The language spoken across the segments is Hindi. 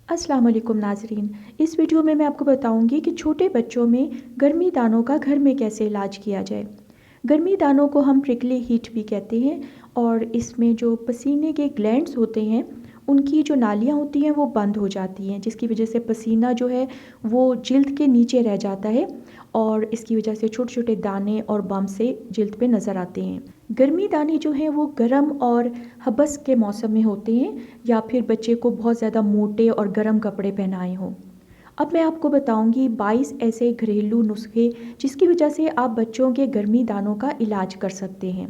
अस्सलाम वालेकुम नाज़रीन। इस वीडियो में मैं आपको बताऊंगी कि छोटे बच्चों में गर्मी दानों का घर में कैसे इलाज किया जाए। गर्मी दानों को हम प्रिकली हीट भी कहते हैं और इसमें जो पसीने के ग्लैंड्स होते हैं उनकी जो नालियाँ होती हैं वो बंद हो जाती हैं, जिसकी वजह से पसीना जो है वो जिल्द के नीचे रह जाता है और इसकी वजह से छोटे छोटे दाने और बम से जिल्द पे नज़र आते हैं। गर्मी दाने जो हैं वो गर्म और हबस के मौसम में होते हैं या फिर बच्चे को बहुत ज़्यादा मोटे और गर्म कपड़े पहनाए हों। अब मैं आपको बताऊंगी 22 ऐसे घरेलू नुस्खे जिसकी वजह से आप बच्चों के गर्मी दानों का इलाज कर सकते हैं।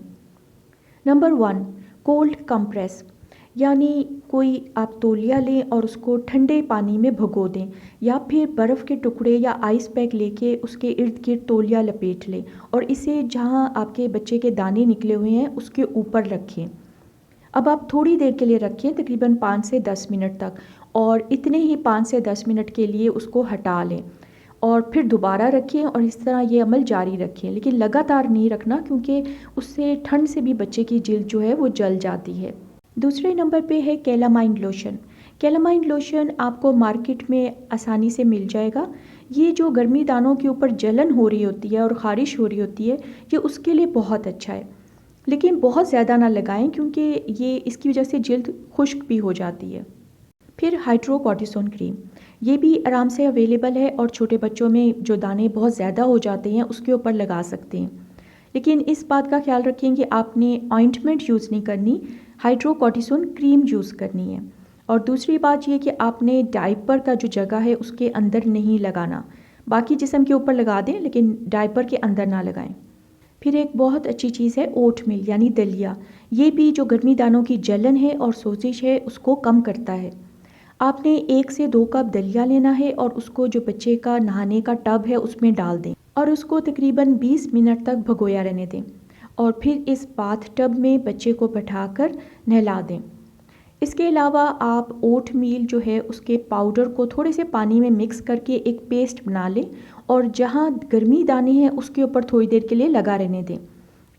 नंबर 1, कोल्ड कंप्रेस, यानी कोई आप तौलिया लें और उसको ठंडे पानी में भिगो दें या फिर बर्फ़ के टुकड़े या आइस पैक लेके उसके इर्द गिर्द तौलिया लपेट लें और इसे जहां आपके बच्चे के दाने निकले हुए हैं उसके ऊपर रखें। अब आप थोड़ी देर के लिए रखें, तकरीबन 5 से 10 मिनट तक, और इतने ही 5 से 10 मिनट के लिए उसको हटा लें और फिर दोबारा रखें और इस तरह ये अमल जारी रखें, लेकिन लगातार नहीं रखना क्योंकि उससे ठंड से भी बच्चे की जिल्द जो है वो जल जाती है। दूसरे नंबर पे है कैलामाइन लोशन। कैलामाइन लोशन आपको मार्केट में आसानी से मिल जाएगा। ये जो गर्मी दानों के ऊपर जलन हो रही होती है और ख़ारिश हो रही होती है, ये उसके लिए बहुत अच्छा है, लेकिन बहुत ज़्यादा ना लगाएं क्योंकि ये इसकी वजह से जिल्द खुश्क भी हो जाती है। फिर हाइड्रोकॉर्टिसोन क्रीम, ये भी आराम से अवेलेबल है और छोटे बच्चों में जो दाने बहुत ज़्यादा हो जाते हैं उसके ऊपर लगा सकते हैं, लेकिन इस बात का ख्याल रखें कि आपने ऑइंटमेंट यूज़ नहीं करनी, हाइड्रोकॉर्टिसोन क्रीम यूज़ करनी है। और दूसरी बात ये कि आपने डायपर का जो जगह है उसके अंदर नहीं लगाना, बाकी जिस्म के ऊपर लगा दें लेकिन डायपर के अंदर ना लगाएं। फिर एक बहुत अच्छी चीज़ है ओट मिल यानी दलिया। ये भी जो गर्मी दानों की जलन है और सोजिश है उसको कम करता है। आपने 1 से 2 कप दलिया लेना है और उसको जो बच्चे का नहाने का टब है उसमें डाल दें और उसको तकरीबन 20 मिनट तक भगोया रहने दें और फिर इस बाथ टब में बच्चे को बैठाकर नहला दें। इसके अलावा आप ओट मील जो है उसके पाउडर को थोड़े से पानी में मिक्स करके एक पेस्ट बना लें और जहाँ गर्मी दाने हैं उसके ऊपर थोड़ी देर के लिए लगा रहने दें।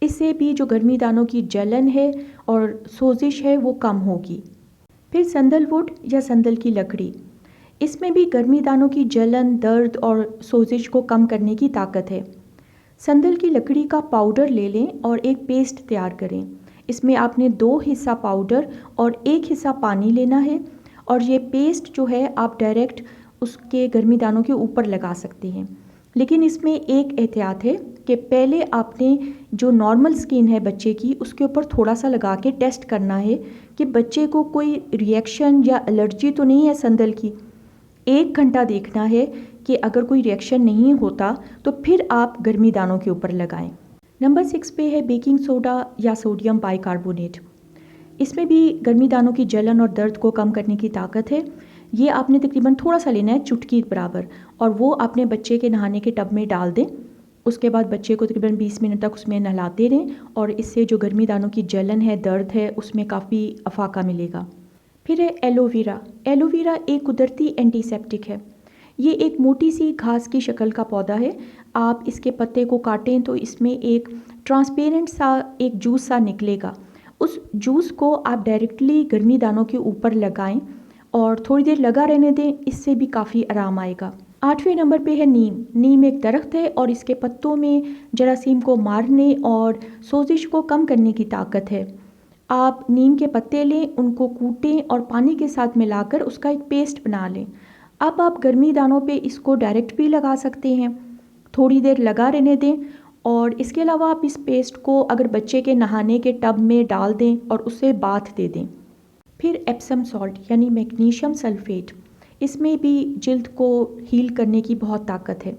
इससे भी जो गर्मी दानों की जलन है और सोजिश है वो कम होगी। फिर संदलवुड या संदल की लकड़ी, इसमें भी गर्मी दानों की जलन, दर्द और सोजिश को कम करने की ताकत है। संदल की लकड़ी का पाउडर ले लें और एक पेस्ट तैयार करें। इसमें आपने 2 हिस्सा पाउडर और 1 हिस्सा पानी लेना है और ये पेस्ट जो है आप डायरेक्ट उसके गर्मी दानों के ऊपर लगा सकते हैं, लेकिन इसमें एक एहतियात है कि पहले आपने जो नॉर्मल स्किन है बच्चे की उसके ऊपर थोड़ा सा लगा के टेस्ट करना है कि बच्चे को कोई रिएक्शन या एलर्जी तो नहीं है संदल की। 1 घंटा देखना है कि अगर कोई रिएक्शन नहीं होता तो फिर आप गर्मी दानों के ऊपर लगाएं। नंबर 6 पे है बेकिंग सोडा या सोडियम बाइकार्बोनेट। इसमें भी गर्मी दानों की जलन और दर्द को कम करने की ताकत है। ये आपने तकरीबन थोड़ा सा लेना है, चुटकी बराबर, और वो अपने बच्चे के नहाने के टब में डाल दें। उसके बाद बच्चे को तकरीबन 20 मिनट तक उसमें नहलाते रहें और इससे जो गर्मी दानों की जलन है, दर्द है, उसमें काफ़ी अफाका मिलेगा। फिर है एलोवेरा। एलोवेरा एक कुदरती एंटीसेप्टिक है। ये एक मोटी सी घास की शक्ल का पौधा है। आप इसके पत्ते को काटें तो इसमें एक ट्रांसपेरेंट सा एक जूस सा निकलेगा। उस जूस को आप डायरेक्टली गर्मी दानों के ऊपर लगाएं और थोड़ी देर लगा रहने दें, इससे भी काफ़ी आराम आएगा। 8वें नंबर पे है नीम। नीम एक दरख्त है और इसके पत्तों में जरासीम को मारने और सोजिश को कम करने की ताकत है। आप नीम के पत्ते लें, उनको कूटें और पानी के साथ मिलाकर उसका एक पेस्ट बना लें। अब आप गर्मी दानों पे इसको डायरेक्ट भी लगा सकते हैं, थोड़ी देर लगा रहने दें और इसके अलावा आप इस पेस्ट को अगर बच्चे के नहाने के टब में डाल दें और उसे बाथ दे दें। फिर एप्सम सॉल्ट यानी मैग्नीशियम सल्फेट, इसमें भी जिल्द को हील करने की बहुत ताकत है।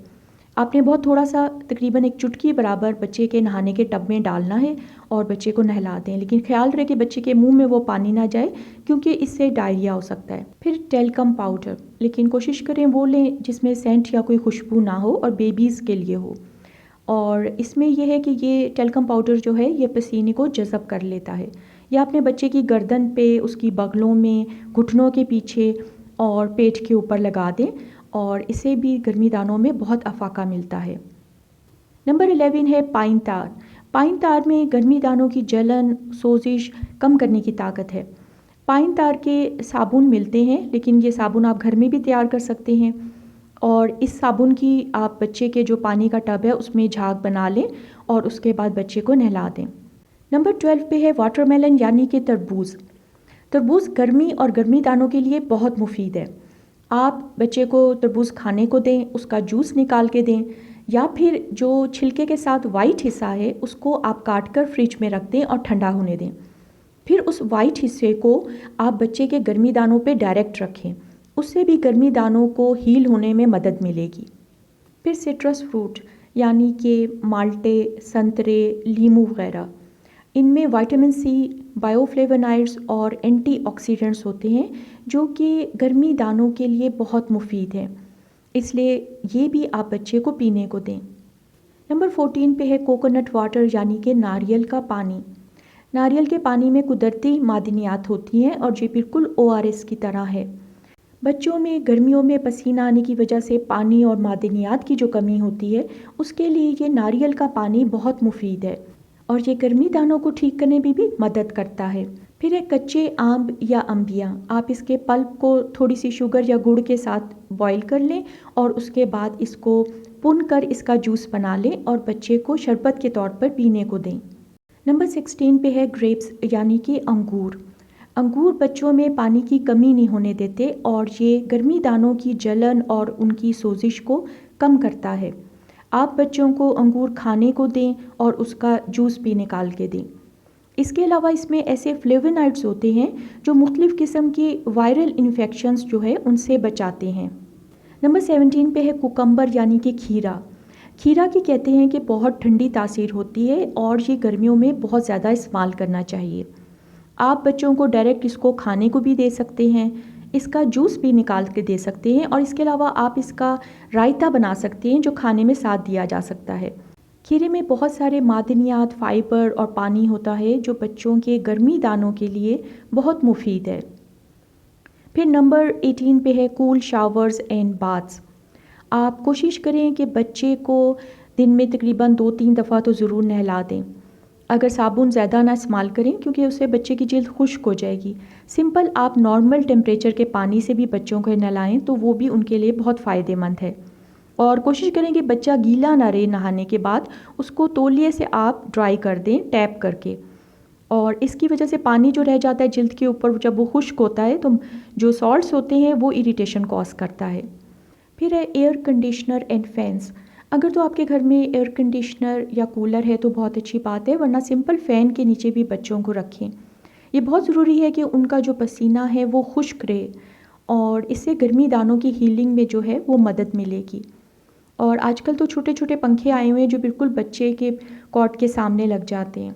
आपने बहुत थोड़ा सा तकरीबन एक चुटकी बराबर बच्चे के नहाने के टब में डालना है और बच्चे को नहला दें, लेकिन ख्याल रहे कि बच्चे के मुंह में वो पानी ना जाए क्योंकि इससे डायरिया हो सकता है। फिर टेल्कम पाउडर, लेकिन कोशिश करें वो लें जिसमें सेंट या कोई खुशबू ना हो और बेबीज़ के लिए हो। और इसमें यह है कि ये टेल्कम पाउडर जो है ये पसीने को जज़ब कर लेता है। या अपने बच्चे की गर्दन पे, उसकी बगलों में, घुटनों के पीछे और पेट के ऊपर लगा दें और इसे भी गर्मी दानों में बहुत अफाका मिलता है। नंबर 11 है पाइन तार। पाइन तार में गर्मी दानों की जलन, सोजिश कम करने की ताकत है। पाइन तार के साबुन मिलते हैं, लेकिन ये साबुन आप घर में भी तैयार कर सकते हैं। और इस साबुन की आप बच्चे के जो पानी का टब है उसमें झाग बना लें और उसके बाद बच्चे को नहला दें। नंबर 12 पे है वाटरमेलन यानी कि तरबूज। तरबूज गर्मी और गर्मी दानों के लिए बहुत मुफीद है। आप बच्चे को तरबूज खाने को दें, उसका जूस निकाल के दें, या फिर जो छिलके के साथ वाइट हिस्सा है उसको आप काट कर फ्रिज में रख दें और ठंडा होने दें। फिर उस वाइट हिस्से को आप बच्चे के गर्मी दानों पे डायरेक्ट रखें, उससे भी गर्मी दानों को हील होने में मदद मिलेगी। फिर सिट्रस फ्रूट यानी कि माल्टे, संतरे, लीमू वगैरह, इनमें विटामिन सी, बायोफ्लेवोनाइड्स और एंटीऑक्सीडेंट्स होते हैं जो कि गर्मी दानों के लिए बहुत मुफीद हैं, इसलिए ये भी आप बच्चे को पीने को दें। नंबर 14 पे है कोकोनट वाटर यानी कि नारियल का पानी। नारियल के पानी में कुदरती मादनियात होती हैं और ये बिल्कुल ORS की तरह है। बच्चों में गर्मियों में पसीना आने की वजह से पानी और मादनियात की जो कमी होती है उसके लिए ये नारियल का पानी बहुत मुफीद है और ये गर्मी दानों को ठीक करने में भी मदद करता है। फिर एक कच्चे आम या अम्बियाँ, आप इसके पल्प को थोड़ी सी शुगर या गुड़ के साथ बॉईल कर लें और उसके बाद इसको भून कर इसका जूस बना लें और बच्चे को शरबत के तौर पर पीने को दें। नंबर 16 पे है ग्रेप्स यानी कि अंगूर। अंगूर बच्चों में पानी की कमी नहीं होने देते और ये गर्मी दानों की जलन और उनकी सोजिश को कम करता है। आप बच्चों को अंगूर खाने को दें और उसका जूस भी निकाल के दें। इसके अलावा इसमें ऐसे फ्लेवोनाइड्स होते हैं जो मुख्तलिफ़ किस्म की वायरल इन्फेक्शंस जो है उनसे बचाते हैं। नंबर 17 पे है कुकम्बर यानी कि खीरा। खीरा की कहते हैं कि बहुत ठंडी तासीर होती है और ये गर्मियों में बहुत ज़्यादा इस्तेमाल करना चाहिए। आप बच्चों को डायरेक्ट इसको खाने को भी दे सकते हैं, इसका जूस भी निकाल के दे सकते हैं और इसके अलावा आप इसका रायता बना सकते हैं जो खाने में साथ दिया जा सकता है। खीरे में बहुत सारे मादनियात, फाइबर और पानी होता है जो बच्चों के गर्मी दानों के लिए बहुत मुफीद है। फिर नंबर 18 पे है कूल शावर्स एंड बाथ्स। आप कोशिश करें कि बच्चे को दिन में तकरीबन 2-3 दफ़ा तो ज़रूर नहला दें। अगर साबुन ज़्यादा ना इस्तेमाल करें क्योंकि उससे बच्चे की जिल्द खुश्क हो जाएगी। सिंपल आप नॉर्मल टेम्परेचर के पानी से भी बच्चों को नहलाएं तो वो भी उनके लिए बहुत फ़ायदेमंद है। और कोशिश करें कि बच्चा गीला ना रहे नहाने के बाद, उसको तौलिए से आप ड्राई कर दें टैप करके। और इसकी वजह से पानी जो रह जाता है जिल्द के ऊपर जब वो खुश्क होता है तो जो सॉल्ट्स होते हैं वो इरिटेशन कॉज करता है। फिर है एयर कंडीशनर एंड फैंस। अगर तो आपके घर में एयर कंडीशनर या कूलर है तो बहुत अच्छी बात है, वरना सिंपल फ़ैन के नीचे भी बच्चों को रखें। ये बहुत ज़रूरी है कि उनका जो पसीना है वो खुश्क रहे और इससे गर्मी दानों की हीलिंग में जो है वो मदद मिलेगी। और आजकल तो छोटे छोटे पंखे आए हुए हैं जो बिल्कुल बच्चे के कॉट के सामने लग जाते हैं।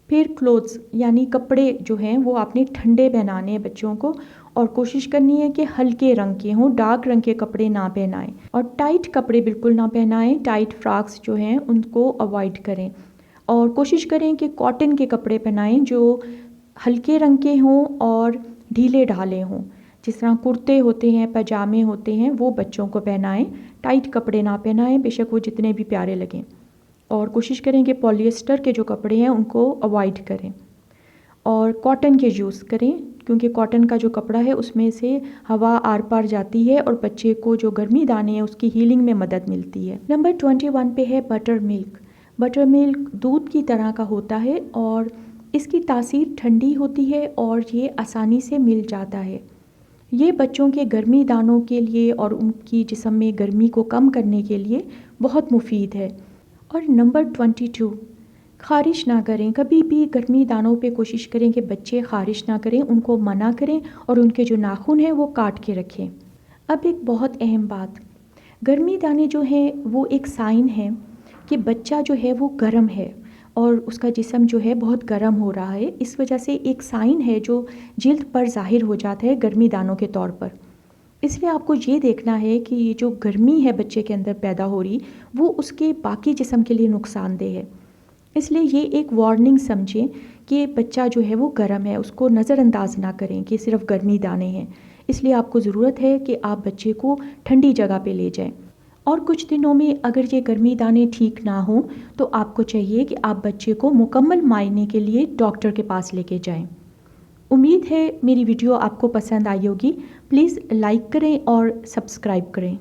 फिर क्लोथ्स यानी कपड़े जो हैं वो आपने ठंडे पहनाने हैं बच्चों को और कोशिश करनी है कि हल्के रंग के हों, डार्क रंग के कपड़े ना पहनाएं और टाइट कपड़े बिल्कुल ना पहनाएं। टाइट फ्रॉक्स जो हैं उनको अवॉइड करें और कोशिश करें कि कॉटन के कपड़े पहनाएं जो हल्के रंग के हों और ढीले ढाले हों। जिस तरह कुर्ते होते हैं, पजामे होते हैं, वो बच्चों को पहनाएं। टाइट कपड़े ना पहनाएं, बेशक वो जितने भी प्यारे लगें। और कोशिश करें कि पॉलिएस्टर के जो कपड़े हैं उनको अवॉइड करें और कॉटन के यूज़ करें क्योंकि कॉटन का जो कपड़ा है उसमें से हवा आर पार जाती है और बच्चे को जो गर्मी दाने हैं उसकी हीलिंग में मदद मिलती है। नंबर 21 पे है बटर मिल्क। बटर मिल्क दूध की तरह का होता है और इसकी तासीर ठंडी होती है और ये आसानी से मिल जाता है। ये बच्चों के गर्मी दानों के लिए और उनकी जिस्म में गर्मी को कम करने के लिए बहुत मुफीद है। और नंबर 22, ख़ारिश ना करें। कभी भी गर्मी दानों पे कोशिश करें कि बच्चे ख़ारिश ना करें, उनको मना करें और उनके जो नाखून हैं वो काट के रखें। अब एक बहुत अहम बात, गर्मी दाने जो हैं वो एक साइन है कि बच्चा जो है वो गर्म है और उसका जिस्म जो है बहुत गर्म हो रहा है। इस वजह से एक साइन है जो जिल्द पर ज़ाहिर हो जाता है गर्मी दानों के तौर पर। इसलिए आपको ये देखना है कि ये जो गर्मी है बच्चे के अंदर पैदा हो रही वो उसके बाकी जिस्म के लिए नुकसानदेह है। इसलिए ये एक वार्निंग समझें कि बच्चा जो है वो गर्म है, उसको नज़रअंदाज ना करें कि सिर्फ गर्मी दाने हैं। इसलिए आपको ज़रूरत है कि आप बच्चे को ठंडी जगह पे ले जाएं। और कुछ दिनों में अगर ये गर्मी दाने ठीक ना हों तो आपको चाहिए कि आप बच्चे को मुकम्मल मायने के लिए डॉक्टर के पास लेके जाएं। उम्मीद है मेरी वीडियो आपको पसंद आई होगी। प्लीज़ लाइक करें और सब्सक्राइब करें।